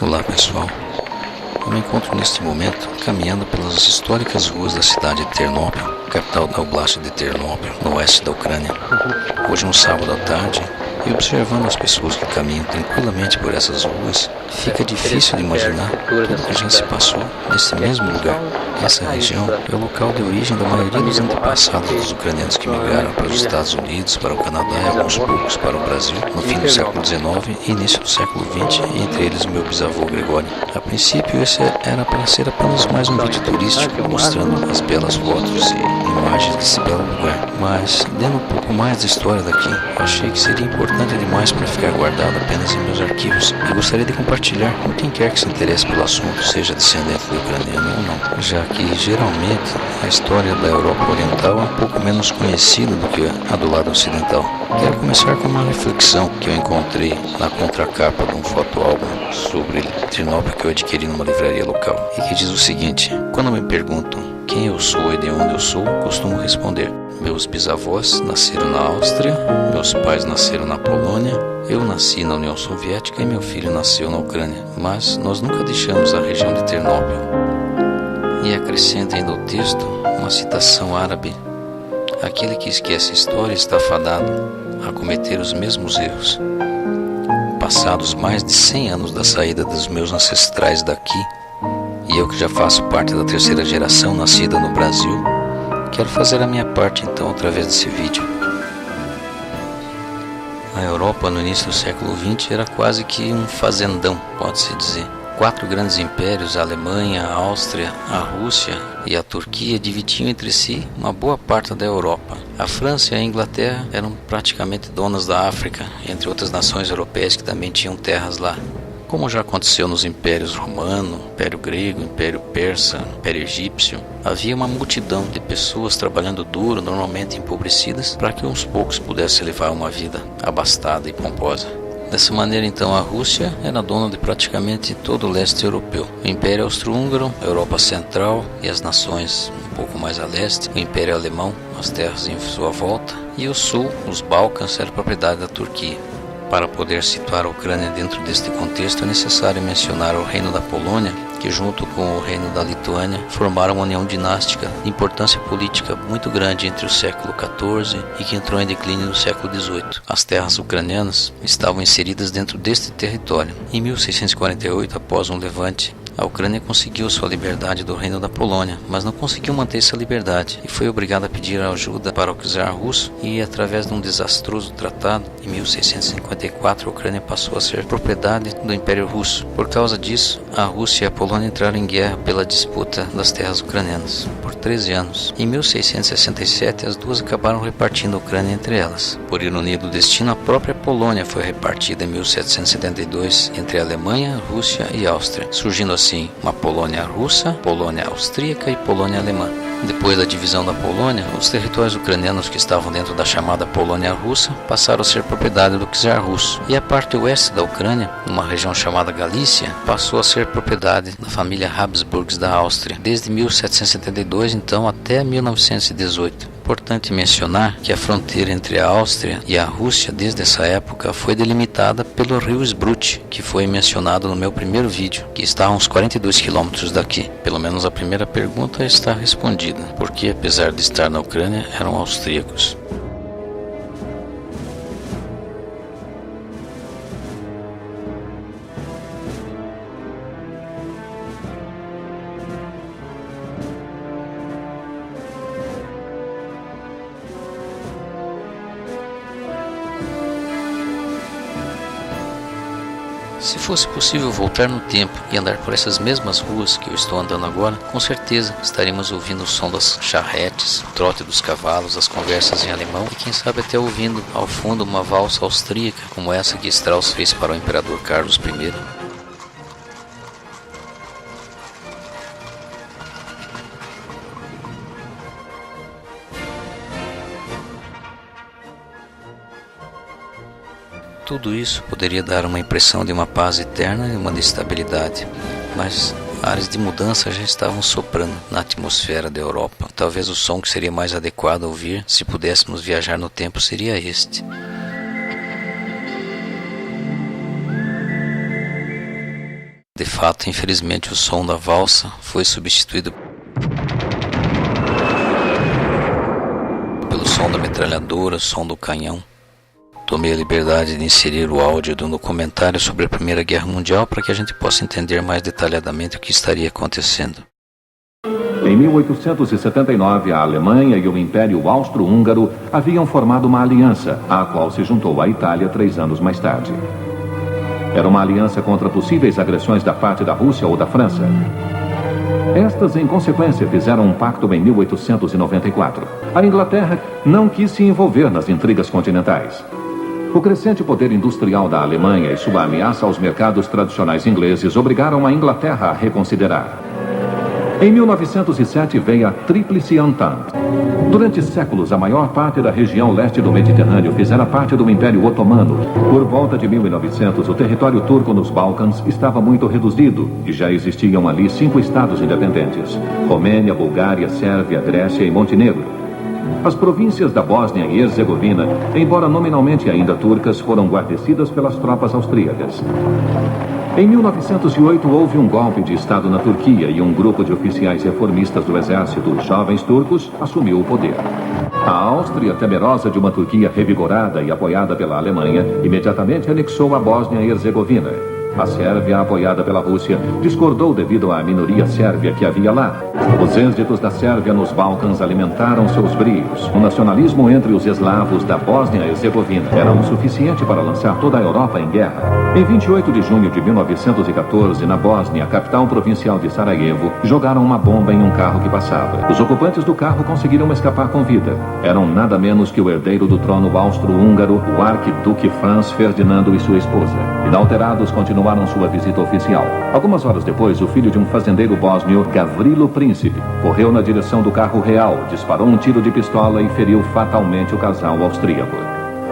Olá pessoal, eu me encontro neste momento caminhando pelas históricas ruas da cidade de Ternópil, capital da Oblast de Ternópil, no oeste da Ucrânia. Hoje um sábado à tarde, e observando as pessoas que caminham tranquilamente por essas ruas, fica difícil de imaginar tudo que já se passou nesse mesmo lugar. Essa região é o local de origem da maioria dos antepassados dos ucranianos que migraram para os Estados Unidos, para o Canadá e alguns poucos para o Brasil no fim do século XIX e início do século XX, e entre eles o meu bisavô Gregório. A princípio esse era para ser apenas mais um vídeo turístico mostrando as belas fotos e imagens desse belo lugar, mas dando um pouco mais da história daqui, achei que seria importante demais para ficar guardado apenas em meus arquivos e gostaria de compartilhar com quem quer que se interesse pelo assunto, seja descendente de ucraniano ou não, já que geralmente a história da Europa Oriental é um pouco menos conhecida do que a do lado ocidental. Quero começar com uma reflexão que eu encontrei na contracapa de um fotoálbum sobre Ternópil que eu adquiri numa livraria local, e que diz o seguinte: quando me perguntam quem eu sou e de onde eu sou, costumo responder: meus bisavós nasceram na Áustria, meus pais nasceram na Polônia, eu nasci na União Soviética e meu filho nasceu na Ucrânia, mas nós nunca deixamos a região de Ternópil. E acrescenta ainda o texto uma citação árabe: aquele que esquece a história está fadado a cometer os mesmos erros. Passados mais de 100 anos da saída dos meus ancestrais daqui, e eu que já faço parte da terceira geração nascida no Brasil, quero fazer a minha parte então através desse vídeo. A Europa no início do século XX era quase que um fazendão, pode-se dizer. 4 grandes impérios, a Alemanha, a Áustria, a Rússia e a Turquia, dividiam entre si uma boa parte da Europa. A França e a Inglaterra eram praticamente donas da África, entre outras nações europeias que também tinham terras lá. Como já aconteceu nos impérios romano, império grego, império persa, império egípcio, havia uma multidão de pessoas trabalhando duro, normalmente empobrecidas, para que uns poucos pudessem levar uma vida abastada e pomposa. Dessa maneira, então, a Rússia era dona de praticamente todo o leste europeu. O Império Austro-Húngaro, a Europa Central e as nações um pouco mais a leste, o Império Alemão, as terras em sua volta, e o sul, os Balcãs, era propriedade da Turquia. Para poder situar a Ucrânia dentro deste contexto, é necessário mencionar o Reino da Polônia, que junto com o Reino da Lituânia formaram uma união dinástica de importância política muito grande entre o século XIV e que entrou em declínio no século XVIII. As terras ucranianas estavam inseridas dentro deste território. Em 1648, após um levante, a Ucrânia conseguiu sua liberdade do Reino da Polônia, mas não conseguiu manter essa liberdade e foi obrigada a pedir ajuda para o czar russo, e através de um desastroso tratado, em 1654 a Ucrânia passou a ser propriedade do Império Russo. Por causa disso, a Rússia e a Polônia entraram em guerra pela disputa das terras ucranianas por 13 anos. Em 1667, as duas acabaram repartindo a Ucrânia entre elas. Por ironia do destino, a própria Polônia foi repartida em 1772 entre a Alemanha, Rússia e Áustria, surgindo assim uma Polônia russa, Polônia austríaca e Polônia alemã. Depois da divisão da Polônia, os territórios ucranianos que estavam dentro da chamada Polônia russa passaram a ser propriedade do czar russo, e a parte oeste da Ucrânia, uma região chamada Galícia, passou a ser propriedade da família Habsburgs da Áustria, desde 1772 então até 1918. Importante mencionar que a fronteira entre a Áustria e a Rússia desde essa época foi delimitada pelo rio Sprut, que foi mencionado no meu primeiro vídeo, que está a uns 42 quilômetros daqui. Pelo menos a primeira pergunta está respondida, porque apesar de estar na Ucrânia, eram austríacos. Se fosse possível voltar no tempo e andar por essas mesmas ruas que eu estou andando agora, com certeza estaríamos ouvindo o som das charretes, o trote dos cavalos, as conversas em alemão e quem sabe até ouvindo ao fundo uma valsa austríaca como essa que Strauss fez para o imperador Carlos I. Tudo isso poderia dar uma impressão de uma paz eterna e uma de estabilidade, mas ares de mudança já estavam soprando na atmosfera da Europa. Talvez o som que seria mais adequado a ouvir se pudéssemos viajar no tempo seria este. De fato, infelizmente, o som da valsa foi substituído pelo som da metralhadora, som do canhão. Tomei a liberdade de inserir o áudio do documentário sobre a Primeira Guerra Mundial para que a gente possa entender mais detalhadamente o que estaria acontecendo. Em 1879, a Alemanha e o Império Austro-Húngaro haviam formado uma aliança, à qual se juntou a Itália 3 anos mais tarde. Era uma aliança contra possíveis agressões da parte da Rússia ou da França. Estas, em consequência, fizeram um pacto em 1894. A Inglaterra não quis se envolver nas intrigas continentais. O crescente poder industrial da Alemanha e sua ameaça aos mercados tradicionais ingleses obrigaram a Inglaterra a reconsiderar. Em 1907 veio a Tríplice Entente. Durante séculos, a maior parte da região leste do Mediterrâneo fizera parte do Império Otomano. Por volta de 1900, o território turco nos Balcãs estava muito reduzido e já existiam ali 5 estados independentes: Romênia, Bulgária, Sérvia, Grécia e Montenegro. As províncias da Bósnia e Herzegovina, embora nominalmente ainda turcas, foram guarnecidas pelas tropas austríacas. Em 1908 houve um golpe de Estado na Turquia e um grupo de oficiais reformistas do exército, jovens turcos, assumiu o poder. A Áustria, temerosa de uma Turquia revigorada e apoiada pela Alemanha, imediatamente anexou a Bósnia e Herzegovina. A Sérvia, apoiada pela Rússia, discordou devido à minoria sérvia que havia lá. Os êxitos da Sérvia nos Balcãs alimentaram seus brios. O nacionalismo entre os eslavos da Bósnia e Herzegovina era o suficiente para lançar toda a Europa em guerra. Em 28 de junho de 1914, na Bósnia, capital provincial de Sarajevo, jogaram uma bomba em um carro que passava. Os ocupantes do carro conseguiram escapar com vida. Eram nada menos que o herdeiro do trono austro-húngaro, o arquiduque Franz Ferdinando e sua esposa. Inalterados, continuaram sua visita oficial. Algumas horas depois, o filho de um fazendeiro bósnio, Gavrilo Príncipe, correu na direção do carro real, disparou um tiro de pistola e feriu fatalmente o casal austríaco.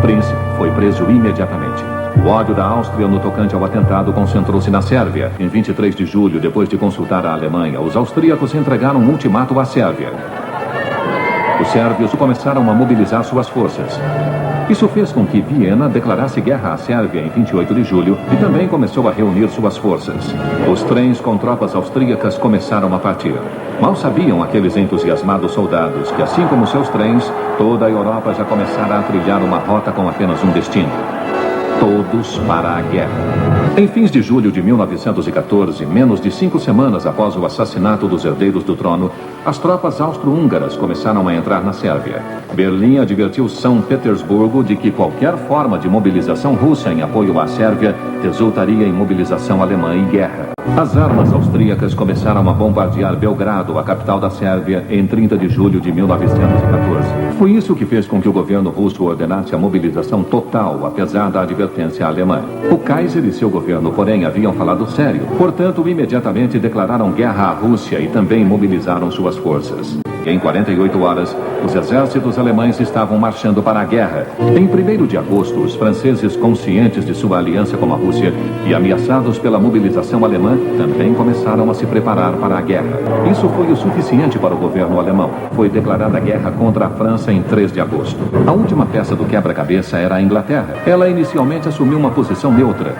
Príncipe foi preso imediatamente. O ódio da Áustria no tocante ao atentado concentrou-se na Sérvia. Em 23 de julho, depois de consultar a Alemanha, os austríacos entregaram um ultimato à Sérvia. Os sérvios começaram a mobilizar suas forças. Isso fez com que Viena declarasse guerra à Sérvia em 28 de julho e também começou a reunir suas forças. Os trens com tropas austríacas começaram a partir. Mal sabiam aqueles entusiasmados soldados que, assim como seus trens, toda a Europa já começara a trilhar uma rota com apenas um destino: todos para a guerra. Em fins de julho de 1914, menos de 5 semanas após o assassinato dos herdeiros do trono, as tropas austro-húngaras começaram a entrar na Sérvia. Berlim advertiu São Petersburgo de que qualquer forma de mobilização russa em apoio à Sérvia resultaria em mobilização alemã e guerra. As armas austríacas começaram a bombardear Belgrado, a capital da Sérvia, em 30 de julho de 1914. Foi isso que fez com que o governo russo ordenasse a mobilização total, apesar da advertência alemã. O Kaiser e seu governo, porém, haviam falado sério. Portanto, imediatamente declararam guerra à Rússia e também mobilizaram suas forças. Em 48 horas, os exércitos alemães estavam marchando para a guerra. Em 1º de agosto, os franceses, conscientes de sua aliança com a Rússia e ameaçados pela mobilização alemã, também começaram a se preparar para a guerra. Isso foi o suficiente para o governo alemão. Foi declarada guerra contra a França em 3 de agosto. A última peça do quebra-cabeça era a Inglaterra. Ela inicialmente assumiu uma posição neutra.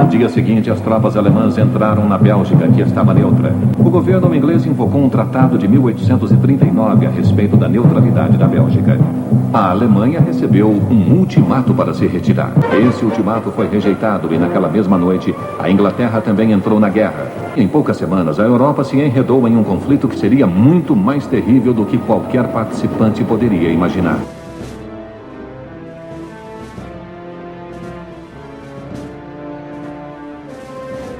No dia seguinte, as tropas alemãs entraram na Bélgica, que estava neutra. O governo inglês invocou um tratado de 1839 a respeito da neutralidade da Bélgica. A Alemanha recebeu um ultimato para se retirar. Esse ultimato foi rejeitado e naquela mesma noite, a Inglaterra também entrou na guerra. Em poucas semanas, a Europa se enredou em um conflito que seria muito mais terrível do que qualquer participante poderia imaginar.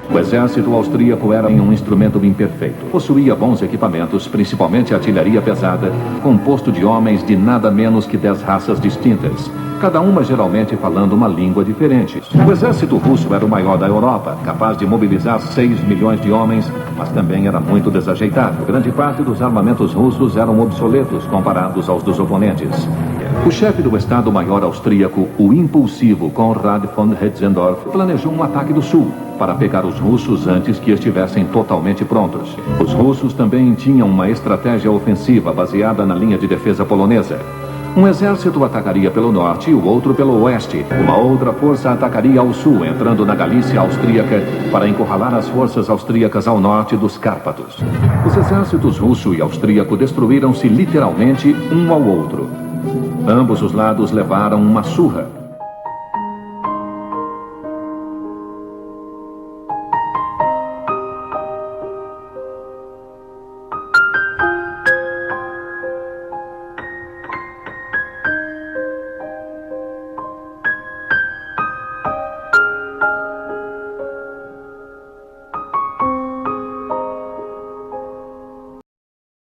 O exército austríaco era um instrumento imperfeito. Possuía bons equipamentos, principalmente artilharia pesada, composto de homens de nada menos que 10 raças distintas, cada uma geralmente falando uma língua diferente. O exército russo era o maior da Europa, capaz de mobilizar 6 milhões de homens, mas também era muito desajeitado. Grande parte dos armamentos russos eram obsoletos comparados aos dos oponentes. O chefe do Estado-Maior austríaco, o impulsivo Konrad von Hetzendorf, planejou um ataque do sul para pegar os russos antes que estivessem totalmente prontos. Os russos também tinham uma estratégia ofensiva baseada na linha de defesa polonesa. Um exército atacaria pelo norte e o outro pelo oeste. Uma outra força atacaria ao sul, entrando na Galícia austríaca para encurralar as forças austríacas ao norte dos Cárpatos. Os exércitos russo e austríaco destruíram-se literalmente um ao outro. Ambos os lados levaram uma surra.